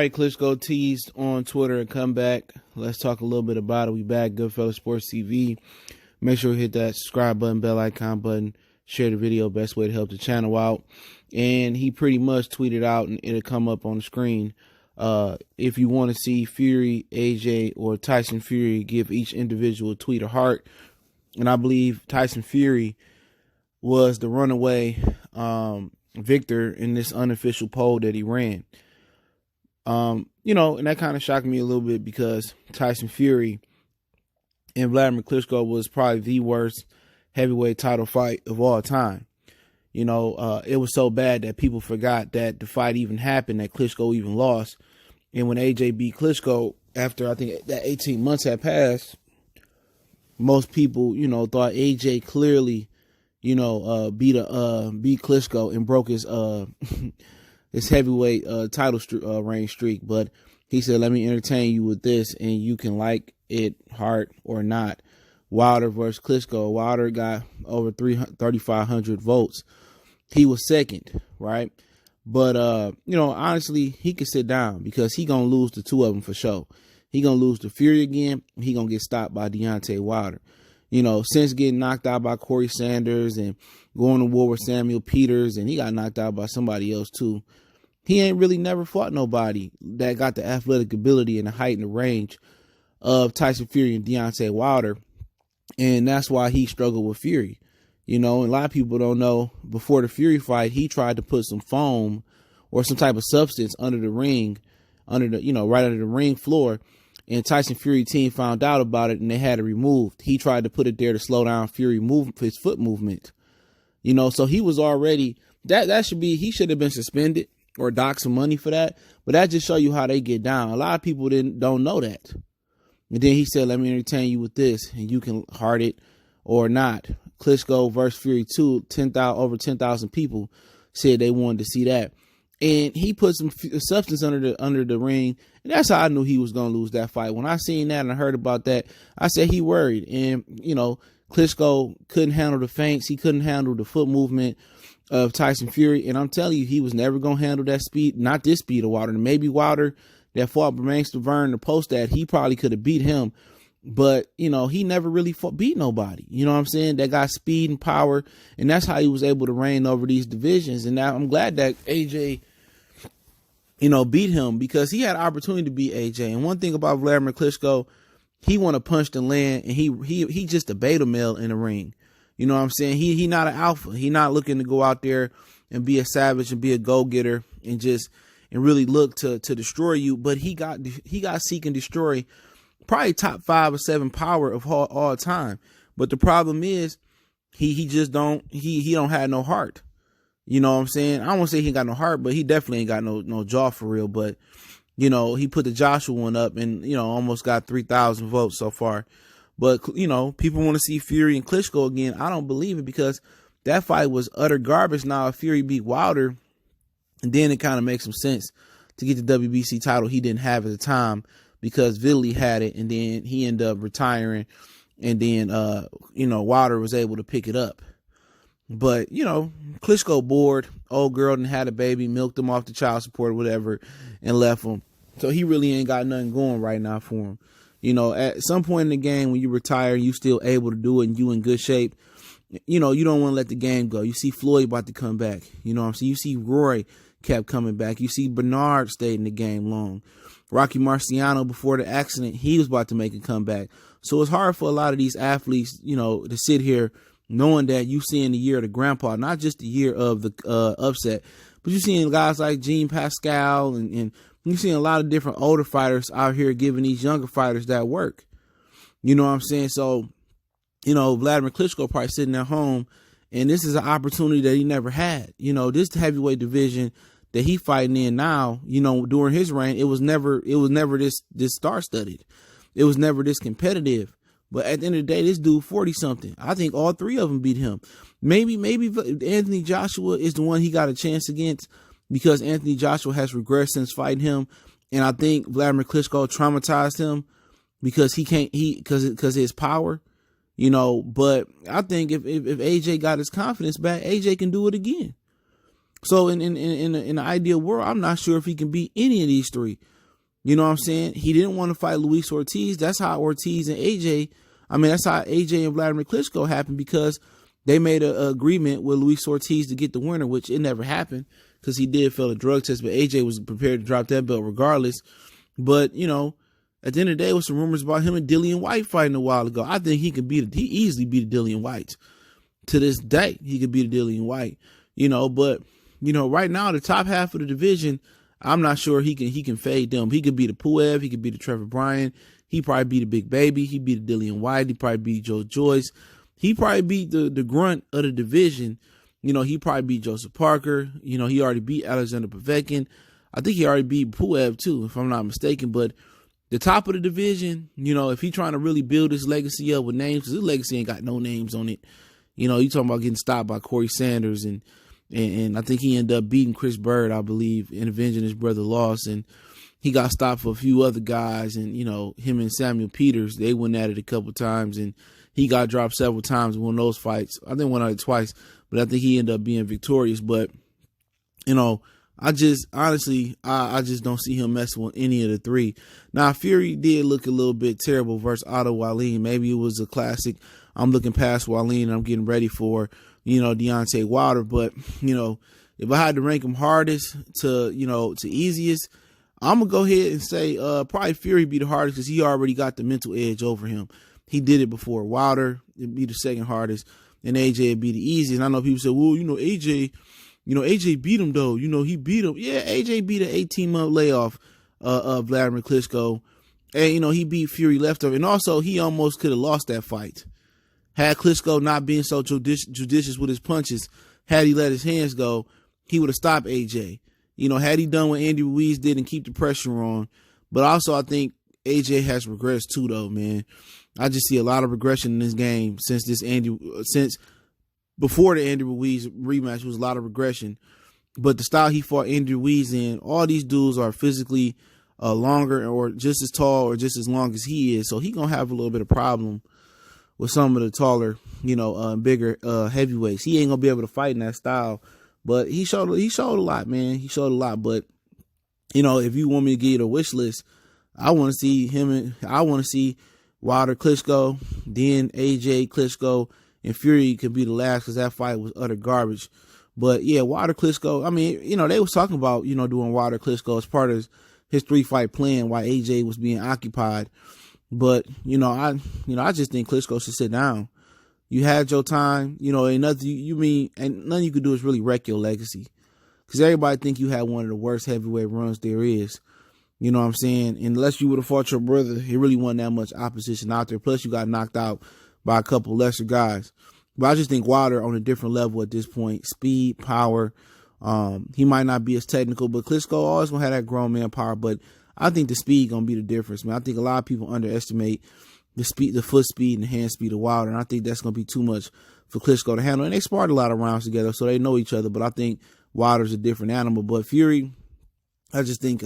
right, Klitschko teased on Twitter and come back. Let's talk a little bit about it. We back, Goodfellas Sports TV. Make sure you hit that subscribe button, bell icon button, share the video. Best way to help the channel out. And he pretty much tweeted out, and it'll come up on the screen. If you want to see Fury, AJ, or Tyson Fury, give each individual tweet a heart. And I believe Tyson Fury was the runaway victor in this unofficial poll that he ran. And that kind of shocked me a little bit because Tyson Fury and Wladimir Klitschko was probably the worst heavyweight title fight of all time. It was so bad that people forgot that the fight even happened, that Klitschko even lost. And when AJ beat Klitschko, after I think that 18 months had passed, most people, thought AJ clearly, beat Klitschko and broke his his heavyweight title reign streak. But he said, let me entertain you with this, and you can like it, heart or not. Wilder versus Klitschko. Wilder got over 3,500 votes. He was second, right? But, honestly, he could sit down because he going to lose the two of them for sure. He going to lose to Fury again. He going to get stopped by Deontay Wilder. Since getting knocked out by Corey Sanders and going to war with Samuel Peters, and he got knocked out by somebody else too. He ain't really never fought nobody that got the athletic ability and the height and the range of Tyson Fury and Deontay Wilder. And that's why he struggled with Fury. And a lot of people don't know, before the Fury fight, he tried to put some foam or some type of substance under the ring, right under the ring floor. And Tyson Fury team found out about it and they had it removed. He tried to put it there to slow down Fury his foot movement. So he was already, he should have been suspended or docked some money for that. But that just show you how they get down. A lot of people don't know that. And then he said, let me entertain you with this, and you can heart it or not. Klitschko versus Fury 2, over 10,000 people said they wanted to see that. And he put some substance under the ring, and that's how I knew he was going to lose that fight. When I seen that and I heard about that, I said he worried. And, Klitschko couldn't handle the feints. He couldn't handle the foot movement of Tyson Fury. And I'm telling you, he was never going to handle that speed, not this speed of Wilder. Maybe Wilder that fought Bermane Stiverne to post that, he probably could have beat him. But, he never really beat nobody. You know what I'm saying? That got speed and power. And that's how he was able to reign over these divisions. And now I'm glad that AJ, beat him, because he had an opportunity to beat AJ. And one thing about Wladimir Klitschko, he want to punch the land, and he just a beta male in the ring. You know what I'm saying? He not an alpha. He not looking to go out there and be a savage and be a go-getter and really look to destroy you. But he got seek and destroy, probably top 5 or 7 power of all time. But the problem is he just don't have no heart. You know what I'm saying? I won't say he ain't got no heart, but he definitely ain't got no jaw for real. But, he put the Joshua one up and, almost got 3,000 votes so far. But, people want to see Fury and Klitschko again. I don't believe it, because that fight was utter garbage. Now, if Fury beat Wilder, and then it kind of makes some sense to get the WBC title he didn't have at the time, because Vili had it, and then he ended up retiring, and then, Wilder was able to pick it up. But, Klitschko bored, old girl done had a baby, milked him off the child support or whatever, and left him. So he really ain't got nothing going right now for him. At some point in the game, when you retire, you still able to do it and you in good shape, you don't want to let the game go. You see Floyd about to come back. You know what I'm saying? You see Roy kept coming back. You see Bernard stayed in the game long. Rocky Marciano, before the accident, he was about to make a comeback. So it's hard for a lot of these athletes, to sit here knowing that you seeing the year of the grandpa, not just the year of the upset, but you're seeing guys like Jean Pascal and you're seeing a lot of different older fighters out here giving these younger fighters that work. You know what I'm saying? So, Wladimir Klitschko probably sitting at home, and this is an opportunity that he never had. This heavyweight division that he fighting in now, during his reign, it was never this star-studded. It was never this competitive. But at the end of the day, this dude 40-something. I think all 3 of them beat him. Maybe Anthony Joshua is the one he got a chance against, because Anthony Joshua has regressed since fighting him. And I think Wladimir Klitschko traumatized him because because of his power, But I think if AJ got his confidence back, AJ can do it again. So in the ideal world, I'm not sure if he can beat any of these 3. You know what I'm saying? He didn't want to fight Luis Ortiz. That's how Ortiz and that's how AJ and Wladimir Klitschko happened, because they made an agreement with Luis Ortiz to get the winner, which it never happened because he did fail a drug test, but AJ was prepared to drop that belt regardless. But, you know, at the end of the day, with some rumors about him and Dillian White fighting a while ago. I think he easily beat Dillian White. To this day, he could beat Dillian White. You know, but, you know, right now, the top half of the division, I'm not sure he can fade them. He could beat a Puev. He could beat a Trevor Bryan. He probably beat a Big Baby. He beat a Dillian White. He probably beat Joe Joyce. He probably beat the grunt of the division. You know, he probably beat Joseph Parker. You know, he already beat Alexander Povetkin. I think he already beat Puev too, if I'm not mistaken. But the top of the division, you know, if he's trying to really build his legacy up with names, because his legacy ain't got no names on it. You know, you talking about getting stopped by Corey Sanders, and I think he ended up beating Chris Bird, I believe, and avenging his brother loss. And he got stopped for a few other guys, and, you know, him and Samuel Peters, they went at it a couple times, and he got dropped several times in one of those fights. I think one out twice, but I think he ended up being victorious. But, you know, I just don't see him messing with any of the three. Now, Fury did look a little bit terrible versus Otto Wallin. Maybe it was a classic. I'm looking past Wallin and I'm getting ready for, you know, Deontay Wilder. But, you know, if I had to rank him hardest to easiest, I'm going to go ahead and say probably Fury be the hardest, because he already got the mental edge over him. He did it before. Wilder, it'd be the second hardest, and AJ would be the easiest. And I know people say, well, AJ beat him though. He beat him. Yeah, AJ beat an 18-month layoff of Wladimir Klitschko. And, he beat Fury left over. And also, he almost could have lost that fight. Had Klitschko not been so judicious with his punches, had he let his hands go, he would have stopped AJ. Had he done what Andy Ruiz did and keep the pressure on. But also, I think AJ has regressed too, though, man. I just see a lot of regression in this game since before the Andy Ruiz rematch was a lot of regression. But the style he fought Andy Ruiz in, all these dudes are physically longer or just as tall or just as long as he is. So he going to have a little bit of problem with some of the taller, bigger heavyweights. He ain't going to be able to fight in that style. But he showed a lot, man. He showed a lot. But, if you want me to give you the wish list, I want to see Wilder Klitschko, then AJ Klitschko, and Fury could be the last because that fight was utter garbage. But yeah, Wilder Klitschko, they was talking about, doing Wilder Klitschko as part of his 3-fight plan while AJ was being occupied. But, I just think Klitschko should sit down. You had your time, ain't nothing you could do is really wreck your legacy. Because everybody think you had one of the worst heavyweight runs there is. You know what I'm saying? And unless you would have fought your brother, he really wasn't that much opposition out there. Plus, you got knocked out by a couple lesser guys. But I just think Wilder on a different level at this point. Speed, power. He might not be as technical, but Klitschko always going to have that grown man power. But I think the speed going to be the difference, man. I think a lot of people underestimate the speed, the foot speed and the hand speed of Wilder. And I think that's going to be too much for Klitschko to handle. And they sparred a lot of rounds together, so they know each other. But I think Wilder's a different animal. But Fury, I just think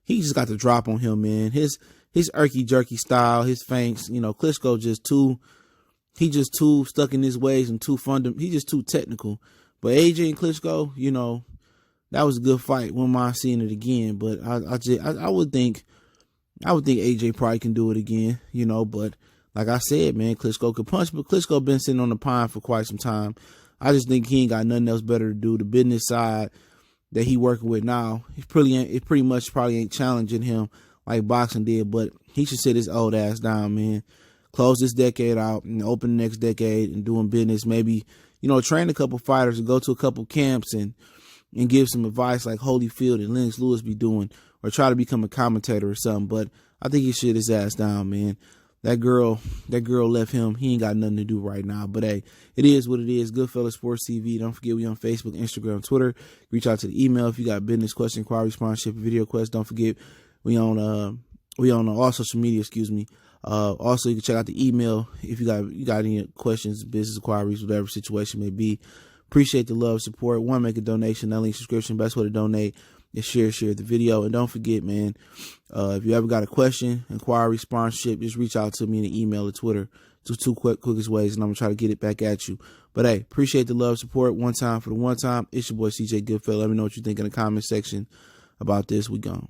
he just got the drop on him, man. His irky-jerky style, his feints, Klitschko just too stuck in his ways and he's just too technical. But AJ and Klitschko, that was a good fight. Wouldn't mind seeing it again. But I would think AJ probably can do it again, but like I said, man, Klitschko could punch, but Klitschko been sitting on the pine for quite some time. I just think he ain't got nothing else better to do. The business side that he working with now, it pretty much probably ain't challenging him like boxing did, but he should sit his old ass down, man. Close this decade out and open the next decade and doing business. Maybe, train a couple fighters and go to a couple camps and give some advice like Holyfield and Lennox Lewis be doing, or try to become a commentator or something. But I think he should his ass down, man. That girl left him. He ain't got nothing to do right now. But hey, it is what it is. Goodfellas Sports TV. Don't forget we on Facebook, Instagram, Twitter. Reach out to the email if you got business, question, inquiry, sponsorship, video requests. Don't forget we on all social media. Excuse me. Also, you can check out the email if you got any questions, business inquiries, whatever situation may be. Appreciate the love, support. Want to make a donation? That link subscription. Best way to donate is share the video. And don't forget, man, if you ever got a question, inquiry, sponsorship, just reach out to me in the email or Twitter. Just two quickest ways, and I'm going to try to get it back at you. But, hey, appreciate the love, support. One time for the one time. It's your boy, CJ Goodfellas. Let me know what you think in the comment section about this. We gone.